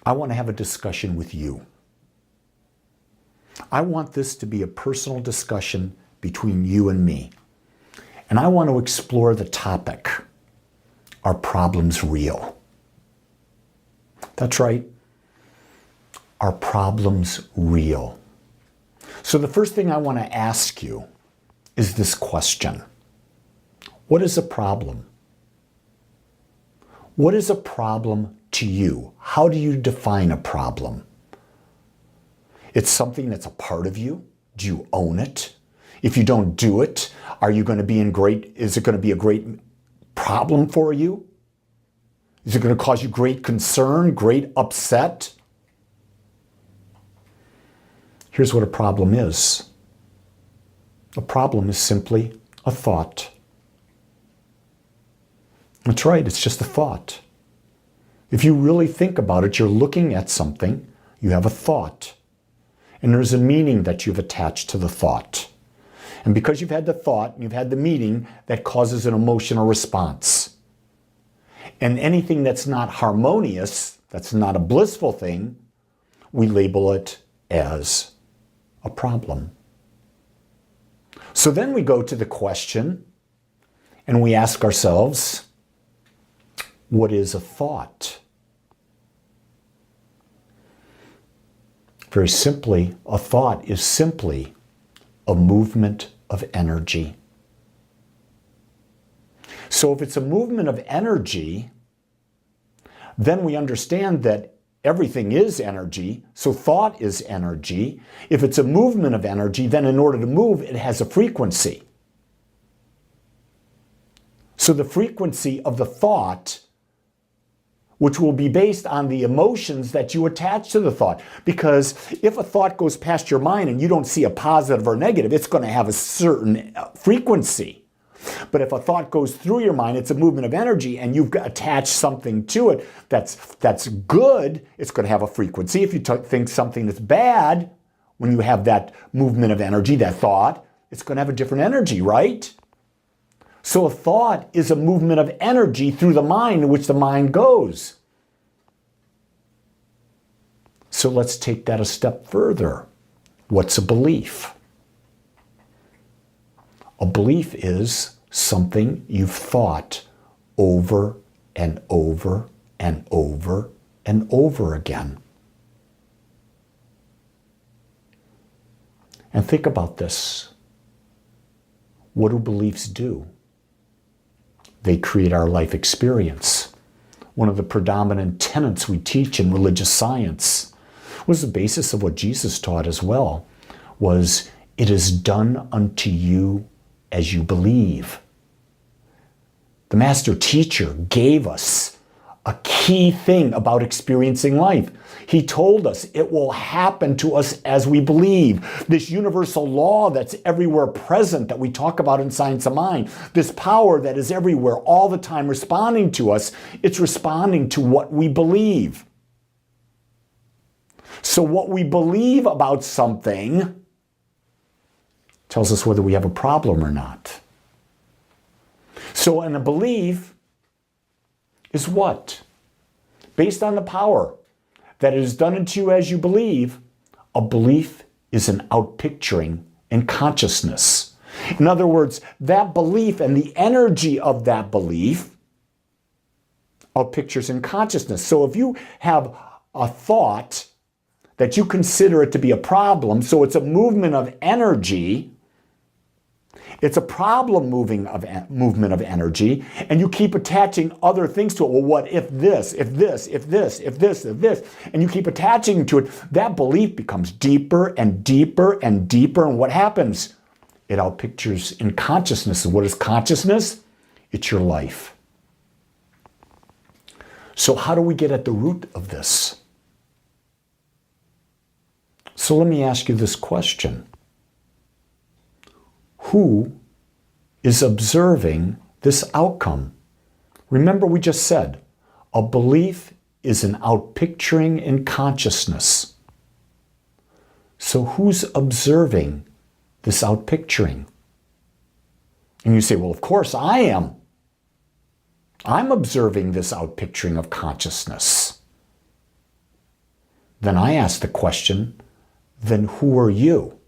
I want to have a discussion with you. I want this to be a personal discussion between you and me. And I want to explore the topic, are problems real? That's right. Are problems real? So the first thing I want to ask you is this question. What is a problem? What is a problem to you? How do you define a problem? It's something that's a part of you. Do you own it? If you don't do it, is it going to be a great problem for you? Is it going to cause you great concern, great upset? Here's what a problem is. A problem is simply a thought. That's right, it's just a thought. If you really think about it, you're looking at something, you have a thought, and there's a meaning that you've attached to the thought. And because you've had the thought, you've had the meaning, that causes an emotional response. And anything that's not harmonious, that's not a blissful thing, we label it as a problem. So then we go to the question and we ask ourselves, what is a thought? Very simply, a thought is simply a movement of energy. So if it's a movement of energy, then we understand that everything is energy, so thought is energy. If it's a movement of energy, then in order to move, it has a frequency. So the frequency of the thought, which will be based on the emotions that you attach to the thought. Because if a thought goes past your mind and you don't see a positive or negative, it's going to have a certain frequency. But if a thought goes through your mind, it's a movement of energy, and you've attached something to it that's good, it's going to have a frequency. If you think something that's bad, when you have that movement of energy, that thought, it's going to have a different energy, right? So a thought is a movement of energy through the mind in which the mind goes. So let's take that a step further. What's a belief? A belief is something you've thought over and over and over and over again. And think about this. What do beliefs do? They create our life experience. One of the predominant tenets we teach in religious science was the basis of what Jesus taught as well, was it is done unto you as you believe. The master teacher gave us a key thing about experiencing life. He told us it will happen to us as we believe. This universal law that's everywhere present that we talk about in Science of Mind, this power that is everywhere all the time responding to us, it's responding to what we believe. So what we believe about something tells us whether we have a problem or not. So, and a belief is what? Based on the power that it is done unto you as you believe, a belief is an outpicturing in consciousness. In other words, that belief and the energy of that belief outpictures in consciousness. So if you have a thought that you consider it to be a problem, so it's a movement of energy, it's a problem movement of energy, and you keep attaching other things to it. Well, what if this, if this, if this, if this, if this, and you keep attaching to it, that belief becomes deeper and deeper and deeper, and what happens? It outpictures in consciousness. What is consciousness? It's your life. So how do we get at the root of this? So let me ask you this question. Who is observing this outcome? Remember, we just said, a belief is an outpicturing in consciousness. So who's observing this outpicturing? And you say, well, of course I am. I'm observing this outpicturing of consciousness. then I ask the question, then who are you?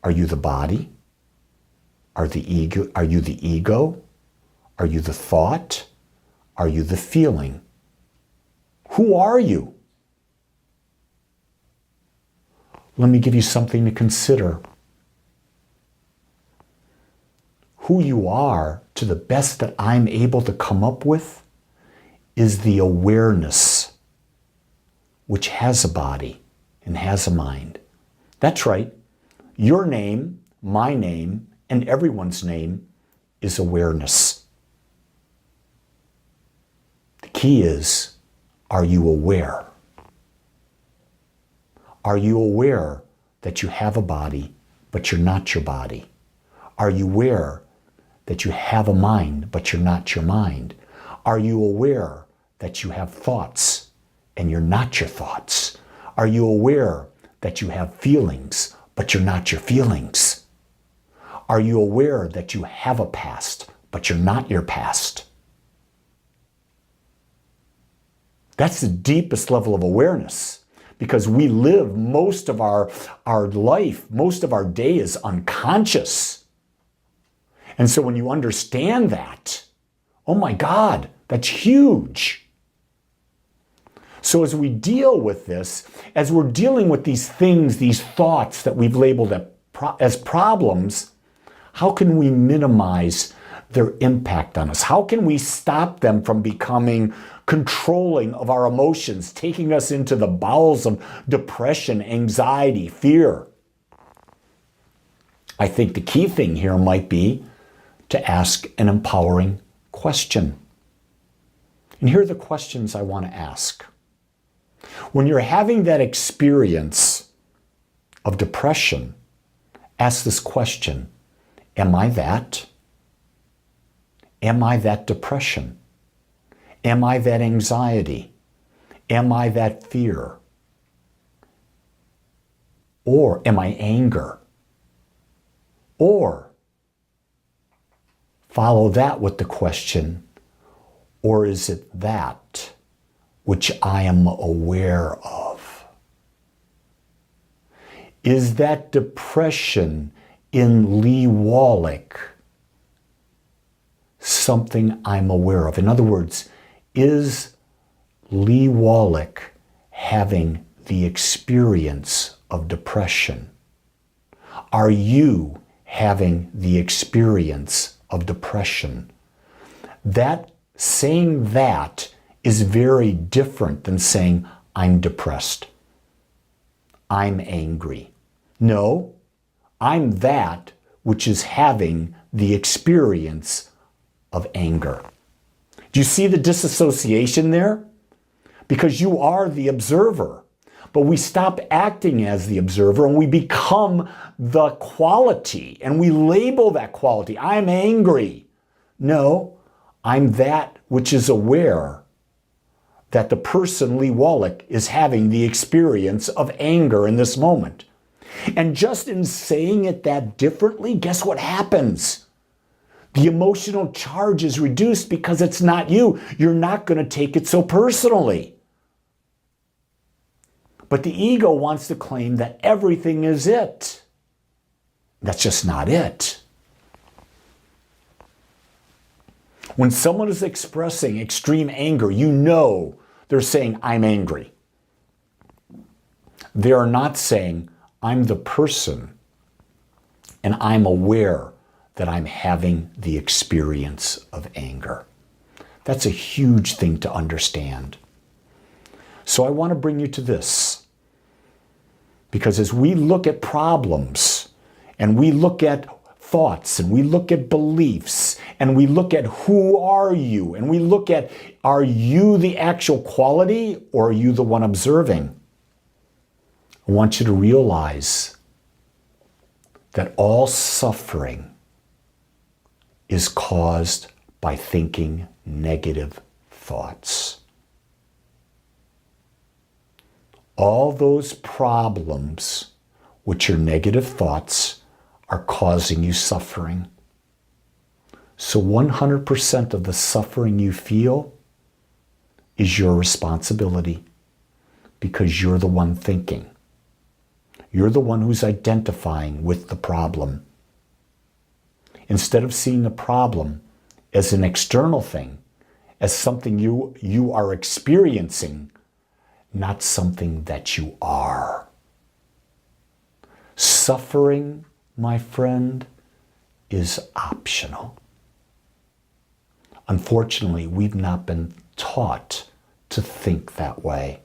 Are you the body? Are you the ego? Are you the thought? Are you the feeling? Who are you? Let me give you something to consider. Who you are, to the best that I'm able to come up with, is the awareness which has a body and has a mind. That's right. Your name, my name, and everyone's name is awareness. The key is, are you aware? Are you aware that you have a body, but you're not your body? Are you aware that you have a mind, but you're not your mind? Are you aware that you have thoughts and you're not your thoughts? Are you aware that you have feelings, but you're not your feelings? Are you aware that you have a past, but you're not your past? That's the deepest level of awareness, because we live most of our life, most of our day is unconscious. And so when you understand that, oh my God, that's huge. So as we deal with this, as we're dealing with these things, these thoughts that we've labeled as problems, how can we minimize their impact on us? How can we stop them from becoming controlling of our emotions, taking us into the bowels of depression, anxiety, fear? I think the key thing here might be to ask an empowering question. And here are the questions I want to ask. When you're having that experience of depression, ask this question: am I that? Am I that depression? Am I that anxiety? Am I that fear? Or am I anger? Or follow that with the question, or is it that which I am aware of? Is that depression in Lee Wallach something I'm aware of? In other words, is Lee Wallach having the experience of depression? Are you having the experience of depression? That saying that is very different than saying I'm depressed, I'm angry. No, I'm that which is having the experience of anger. Do you see the disassociation there? Because you are the observer, but we stop acting as the observer and we become the quality, and we label that quality. I'm angry. No, I'm that which is aware that the person, Lee Wallach, is having the experience of anger in this moment. And just in saying it that differently, guess what happens? The emotional charge is reduced because it's not you. You're not going to take it so personally. But the ego wants to claim that everything is it. That's just not it. When someone is expressing extreme anger, you know they're saying, I'm angry. They are not saying, I'm the person and I'm aware that I'm having the experience of anger. That's a huge thing to understand. So I want to bring you to this, because as we look at problems and we look at thoughts and we look at beliefs and we look at who are you and we look at, are you the actual quality or are you the one observing? I want you to realize that all suffering is caused by thinking negative thoughts. All those problems, which are negative thoughts, are causing you suffering. So 100% of the suffering you feel is your responsibility because you're the one thinking. You're the one who's identifying with the problem. Instead of seeing the problem as an external thing, as something you are experiencing, not something that you are. Suffering, my friend, is optional. Unfortunately, we've not been taught to think that way.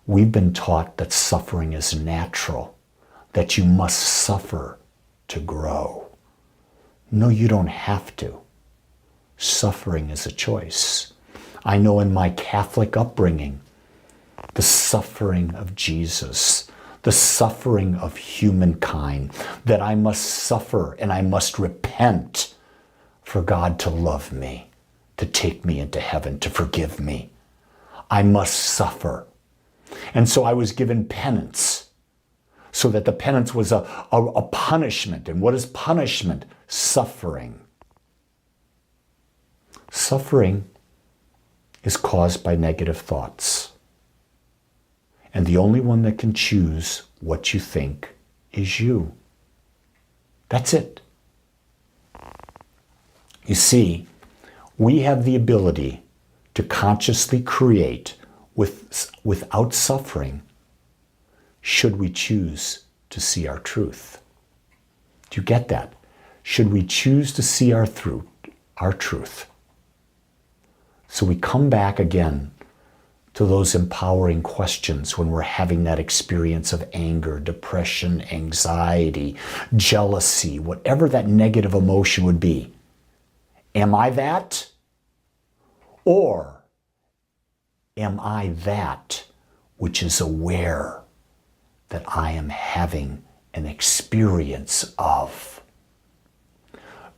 We've been taught that suffering is natural, that you must suffer to grow. No, you don't have to. Suffering is a choice. I know in my Catholic upbringing, the suffering of Jesus, the suffering of humankind, that I must suffer and I must repent for God to love me, to take me into heaven, to forgive me. I must suffer. And so I was given penance, so that the penance was a punishment. And what is punishment? Suffering. Suffering is caused by negative thoughts. And the only one that can choose what you think is you. That's it. You see, we have the ability to consciously create without suffering, should we choose to see our truth. Do you get that? Should we choose to see our truth. So we come back again to those empowering questions when we're having that experience of anger, depression, anxiety, jealousy, whatever that negative emotion would be. Am I that? Or am I that which is aware that I am having an experience of?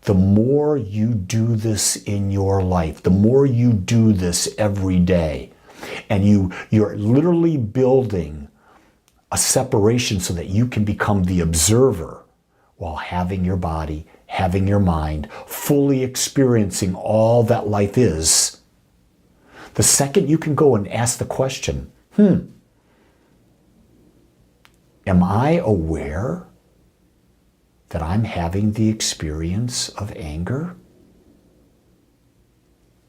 The more you do this in your life, the more you do this every day, and you're literally building a separation so that you can become the observer while having your body, having your mind, fully experiencing all that life is. The second you can go and ask the question, am I aware that I'm having the experience of anger?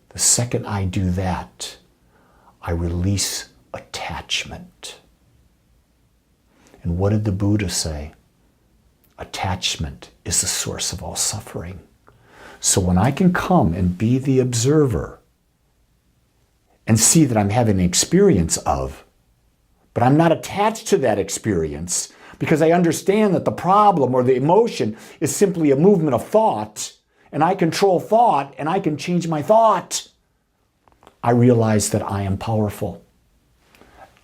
The second I do that, I release attachment. And what did the Buddha say? Attachment is the source of all suffering. So when I can come and be the observer and see that I'm having an experience of, but I'm not attached to that experience because I understand that the problem or the emotion is simply a movement of thought, and I control thought and I can change my thought. I realize that I am powerful.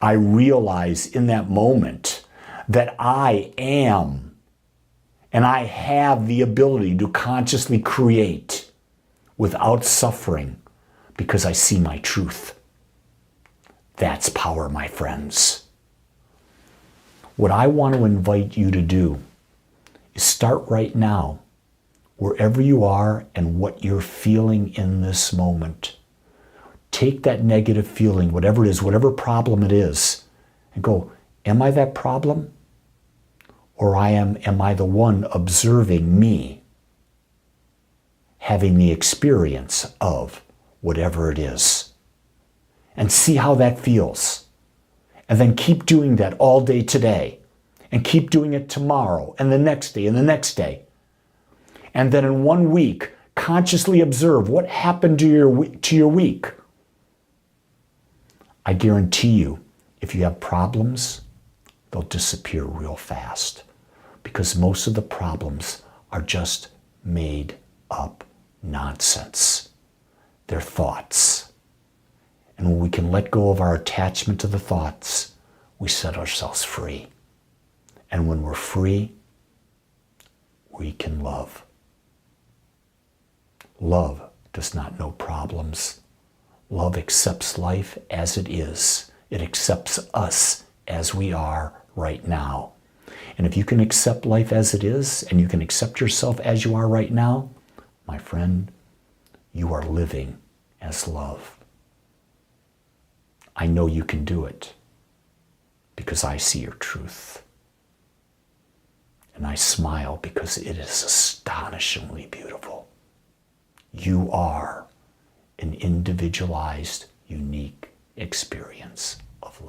I realize in that moment that I am, and I have the ability to consciously create without suffering because I see my truth. That's power, my friends. What I want to invite you to do is start right now, wherever you are and what you're feeling in this moment. Take that negative feeling, whatever it is, whatever problem it is, and go, am I that problem? Or am I the one observing me, having the experience of whatever it is? And see how that feels. And then keep doing that all day today. And keep doing it tomorrow and the next day and the next day. And then in 1 week, consciously observe what happened to your week. I guarantee you, if you have problems, they'll disappear real fast. Because most of the problems are just made up nonsense. They're thoughts. And when we can let go of our attachment to the thoughts, we set ourselves free. And when we're free, we can love. Love does not know problems. Love accepts life as it is. It accepts us as we are right now. And if you can accept life as it is, and you can accept yourself as you are right now, my friend, you are living as love. I know you can do it because I see your truth. And I smile because it is astonishingly beautiful. You are an individualized, unique experience of love.